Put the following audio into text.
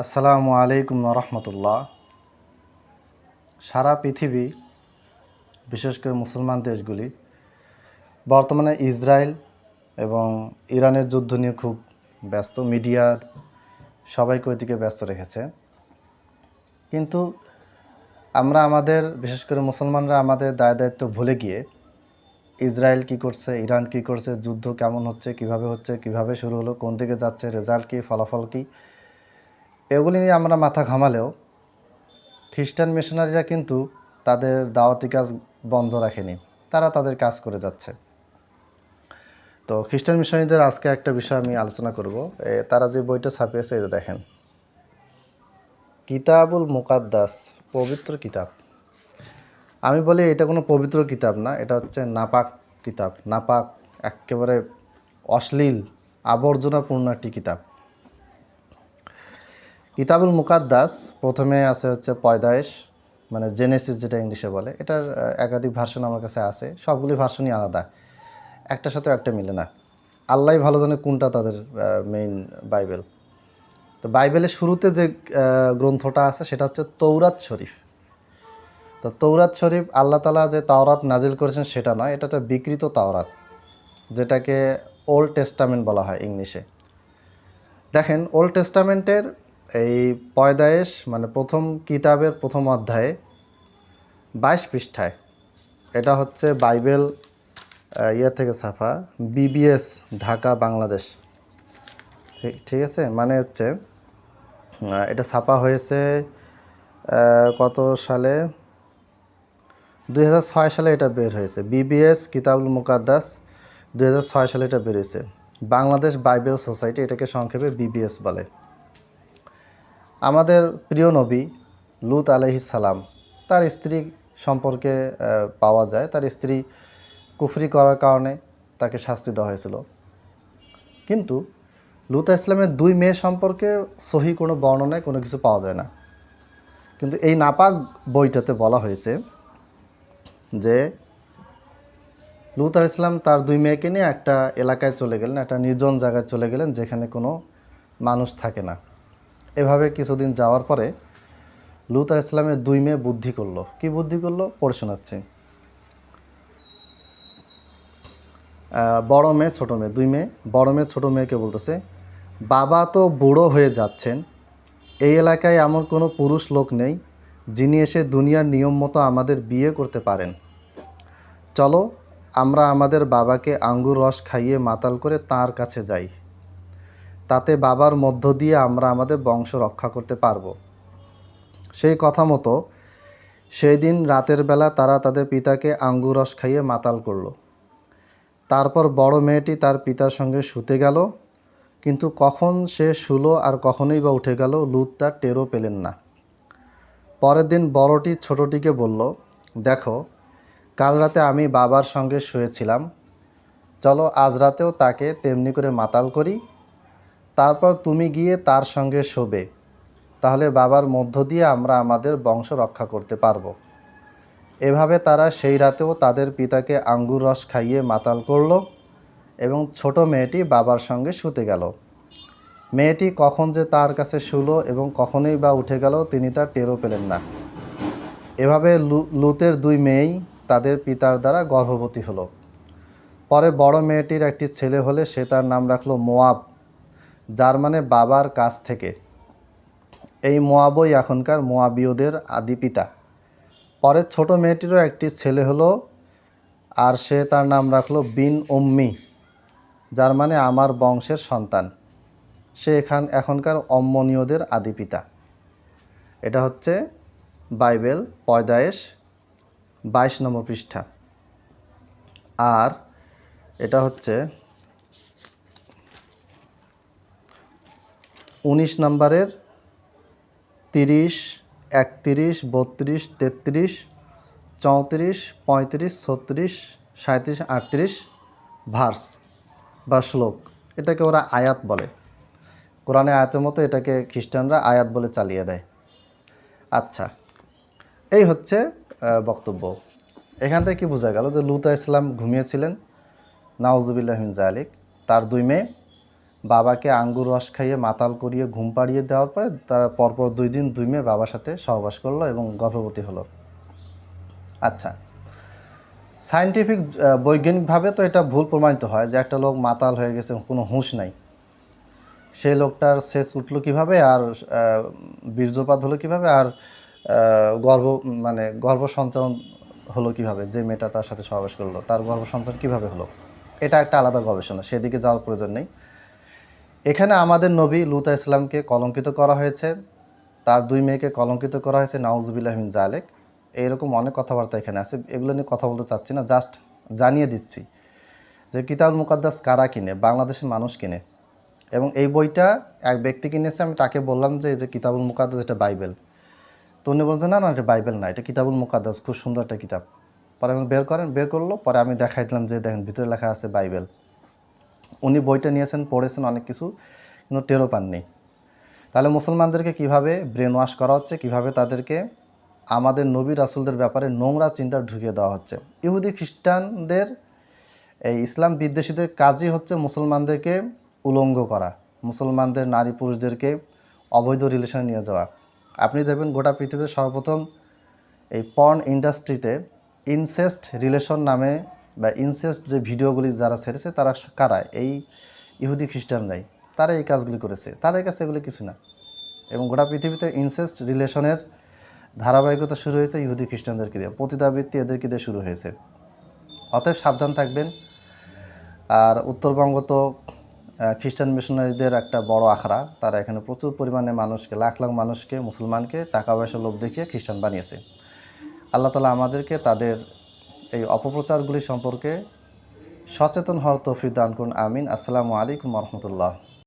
আসসালামু আলাইকুম রহমতুল্লাহ। সারা পৃথিবী, বিশেষ করে মুসলমান দেশগুলি বর্তমানে ইসরায়েল এবং ইরানের যুদ্ধ নিয়ে খুব ব্যস্ত। মিডিয়া সবাইকে ওইদিকে ব্যস্ত রেখেছে। কিন্তু আমরা আমাদের, বিশেষ করে মুসলমানরা আমাদের দায় দায়িত্ব ভুলে গিয়ে ইসরায়েল কি করছে, ইরান কি করছে, যুদ্ধ কেমন হচ্ছে, কিভাবে শুরু হলো, কোন দিকে যাচ্ছে, রেজাল্ট কী, ফলাফল কী, এগুলি নিয়ে আমরা মাথা ঘামালেও খ্রিস্টান মিশনারিরা কিন্তু তাদের দাওয়াতি কাজ বন্ধ রাখেনি। তারা তাদের কাজ করে যাচ্ছে। তো খ্রিস্টান মিশনারিদের আজকে একটা বিষয় আমি আলোচনা করব। তারা যে বইটা ছাপিয়েছে, এটা দেখেন, কিতাবুল মুকাদ্দাস, পবিত্র কিতাব। আমি বলি এটা কোনো পবিত্র কিতাব না, এটা হচ্ছে নাপাক কিতাব। নাপাক, একেবারে অশ্লীল, আবর্জনাপূর্ণ একটি কিতাব। কিতাবুল মুকাদ্দাস প্রথমে আছে হচ্ছে পয়দায়েশ, মানে জেনেসিস যেটা ইংলিশে বলে। এটার একাধিক ভার্সন আমার কাছে আছে, সবগুলি ভার্সনই আলাদা, একটার সাথে একটা মিলে না। আল্লাহ ভালো জানে কোনটা তাদের মেইন বাইবেল। তো বাইবেলের শুরুতে যে গ্রন্থটা আছে সেটা হচ্ছে তৌরাত শরীফ। তো তৌরাত শরীফ আল্লাহ তাআলা যে তাওরাত নাজিল করেছেন সেটা নয়, এটা একটা বিকৃত তাওরাত, যেটাকে ওল্ড টেস্টামেন্ট বলা হয় ইংলিশে। দেখেন, ওল্ড টেস্টামেন্টের এই পয়দায়েশ মানে প্রথম কিতাবের প্রথম অধ্যায়ে 22 পৃষ্ঠায়, এটা হচ্ছে বাইবেল থেকে ছাপা, বিবিএস, ঢাকা, বাংলাদেশ। ঠিক আছে, মানে হচ্ছে এটা ছাপা হয়েছে কত সালে, 2006 সালে এটা বের হয়েছে। বিবিএস কিতাবুল মুকাদ্দাস 2006 সালে এটা বের হয়েছে। বাংলাদেশ বাইবেল সোসাইটি এটাকে সংক্ষেপে বিবিএস বলে। আমাদের প্রিয় নবী লূত আলাইহিস সালাম, তার স্ত্রী সম্পর্কে পাওয়া যায়, তার স্ত্রী কুফরি করার কারণে তাকে শাস্তি দেওয়া হয়েছিল। কিন্তু লূত ইসলামের 2 মেয়ে সম্পর্কে সহি কোনো বর্ণনায় কোনো কিছু পাওয়া যায় না। কিন্তু এই নাপাক বইটাতে বলা হয়েছে যে লূত ইসলাম তার 2 মেয়েকে নিয়ে একটা এলাকায় চলে গেলেন, একটা নির্জন জায়গায় চলে গেলেন যেখানে কোনো মানুষ থাকে না। এভাবে কিছুদিন যাওয়ার পরে লূত ইসলামের 2 মেয়ে বুদ্ধি করলো। কি বুদ্ধি করলো? পড়ে শোনাচ্ছি। বড় মেয়ে, ছোটো মেয়ে, 2 মেয়ে। বড় মেয়ে ছোটো মেয়েকে বলতেছে, বাবা তো বুড়ো হয়ে যাচ্ছেন, এই এলাকায় এমন কোনো পুরুষ লোক নেই যিনি এসে দুনিয়ার নিয়ম মতো আমাদের বিয়ে করতে পারেন। চলো আমরা আমাদের বাবাকে আঙ্গুর রস খাইয়ে মাতাল করে তার কাছে যাই, তাতে বাবার মধ্য দিয়ে আমরা আমাদের বংশ রক্ষা করতে পারবো। সেই কথা মতো সেই দিন রাতের বেলা তারা তাদের পিতাকে আঙ্গুর রস খাইয়ে মাতাল করলো। তারপর বড় মেয়েটি তার পিতার সঙ্গে শুতে গেল, কিন্তু কখন সে শুলো আর কখনোই বা উঠে গেল, লূত তার টেরও পেলেন না। পরের দিন বড়টি ছোটটিকে বলল, দেখো, কাল রাতে আমি বাবার সঙ্গে শুয়েছিলাম, চলো আজ রাতেও তাকে তেমনি করে মাতাল করি, তারপর তুমি গিয়ে তার সঙ্গে শোবে, তাহলে বাবার মধ্য দিয়ে আমরা আমাদের বংশ রক্ষা করতে পারবো। এভাবে তারা সেই রাতেও তাদের পিতাকে আঙ্গুর রস খাইয়ে মাতাল করল এবং ছোট মেয়েটি বাবার সঙ্গে শুতে গেল। মেয়েটি কখন যে তার কাছে শুলো এবং কখনোই বা উঠে গেল তিনি তার টেরও পেলেন না। এভাবে লূতের 2 মেয়েই তাদের পিতার দ্বারা গর্ভবতী হলো। পরে বড় মেয়েটির একটি ছেলে হলে সে তার নাম রাখলো মোয়াব, যার মানে বাবার কাছ থেকে। এই মোয়াবই এখনকার মোয়াবীয়দের আদি পিতা। পরে ছোট মেয়েটিরও একটি ছেলে হলো, আর সে তার নাম রাখলো বিন উম্মি, যার মানে আমার বংশের সন্তান। সে এখনকার অম্মনীয়দের আদি পিতা। এটা হচ্ছে বাইবেল পয়দায়েশ 22 নম্বর পৃষ্ঠা। আর এটা হচ্ছে 19 নম্বরের 30, 31, 32, 33, 34, 35, 36, 37, 38 ভার্স বা শ্লোক। এটাকে ওরা আয়াত বলে। কোরআনে আয়াতের মতো এটাকে খ্রিস্টানরা আয়াত বলে চালিয়ে দেয়। আচ্ছা, এই হচ্ছে বক্তব্য। এখান থেকে কি বোঝা গেল যে লূত ইসলাম ঘুমিয়েছিলেন, নাউজুবিল্লাহ মিন যালিক। তার 2 মেয়ে বাবাকে আঙ্গুর রস খাইয়ে মাতাল করিয়ে ঘুম পাড়িয়ে দেওয়ার পরে তারা পরপর 2 দিন 2 মেয়ে বাবার সাথে সহবাস করলো এবং গর্ভবতী হলো। আচ্ছা, সায়েন্টিফিক বৈজ্ঞানিকভাবে তো এটা ভুল প্রমাণিত হয় যে একটা লোক মাতাল হয়ে গেছে, কোনো হুঁশ নাই, সেই লোকটার সেক্স উঠলো কীভাবে, আর বীর্যপাত হলো কীভাবে, আর গর্ভ মানে গর্ভসঞ্চারণ হলো কীভাবে, যে মেয়েটা তার সাথে সহবাস করলো তার গর্ভসঞ্চারণ কীভাবে হলো, এটা একটা আলাদা গবেষণা, সেদিকে যাওয়ার প্রয়োজন নেই। এখানে আমাদের নবী লূত ইসলামকে কলঙ্কিত করা হয়েছে, তার 2 মেয়েকে কলঙ্কিত করা হয়েছে, নাউজুবিল্লাহ মিন জালেক। এইরকম অনেক কথাবার্তা এখানে আছে, এগুলো নিয়ে কথা বলতে চাচ্ছি না, জাস্ট জানিয়ে দিচ্ছি যে কিতাবুল মুকাদ্দাস কারা কিনে, বাংলাদেশের মানুষ কিনে, এবং এই বইটা এক ব্যক্তি কিনেছে। আমি তাকে বললাম যে এই যে কিতাবুল মুকাদ্দাস, এটা বাইবেল। তো উনি বলছেন না না, এটা বাইবেল না, এটা কিতাবুল মুকাদ্দাস, খুব সুন্দর একটা কিতাব। পরে আমি বের করলো, পরে আমি দেখাই দিলাম যে দেখেন ভিতরে লেখা আছে বাইবেল। উনি বইটা নিয়েছেন, পড়েছেন অনেক কিছু, কিন্তু টেরও পাননি। তাহলে মুসলমানদেরকে কিভাবে ব্রেন ওয়াশ করা হচ্ছে, কিভাবে তাদেরকে আমাদের নবী রাসূলদের ব্যাপারে নোংরা চিন্তা ঢুকিয়ে দেওয়া হচ্ছে। ইহুদি খ্রিস্টানদের, এই ইসলাম বিদ্বেষীদের কাজই হচ্ছে মুসলমানদেরকে উলঙ্গ করা, মুসলমানদের নারী পুরুষদেরকে অবৈধ রিলেশনে নিয়ে যাওয়া। আপনি দেখবেন গোটা পৃথিবীর সর্বপ্রথম এই পর্ন ইন্ডাস্ট্রিতে ইনসেস্ট রিলেশন নামে বা ইনসেস্ট যে ভিডিওগুলি যারা ছেড়েছে তারা কারা? এই ইহুদি খ্রিস্টানরাই, তারা এই কাজগুলি করেছে, তাদের কাছে এগুলি কিছু না। এবং গোটা পৃথিবীতে ইনসেস্ট রিলেশনের ধারাবাহিকতা শুরু হয়েছে ইহুদি খ্রিস্টানদেরকে দিয়ে, পতিতাবৃত্তি এদেরকে দিয়ে শুরু হয়েছে। অতএব সাবধান থাকবেন। আর উত্তরবঙ্গ তো খ্রিস্টান মিশনারিদের একটা বড় আখড়া, তারা এখানে প্রচুর পরিমাণে মানুষকে, লাখ লাখ মানুষকে, মুসলমানকে টাকা পয়সা লোভ দেখিয়ে খ্রিস্টান বানিয়েছে। আল্লাহ তাআলা আমাদেরকে তাদের এই অপপ্রচারগুলি সম্পর্কে সচেতন হওয়ার তৌফিক দান করুন, আমিন। আসসালামু আলাইকুম ওয়া রাহমাতুল্লাহ।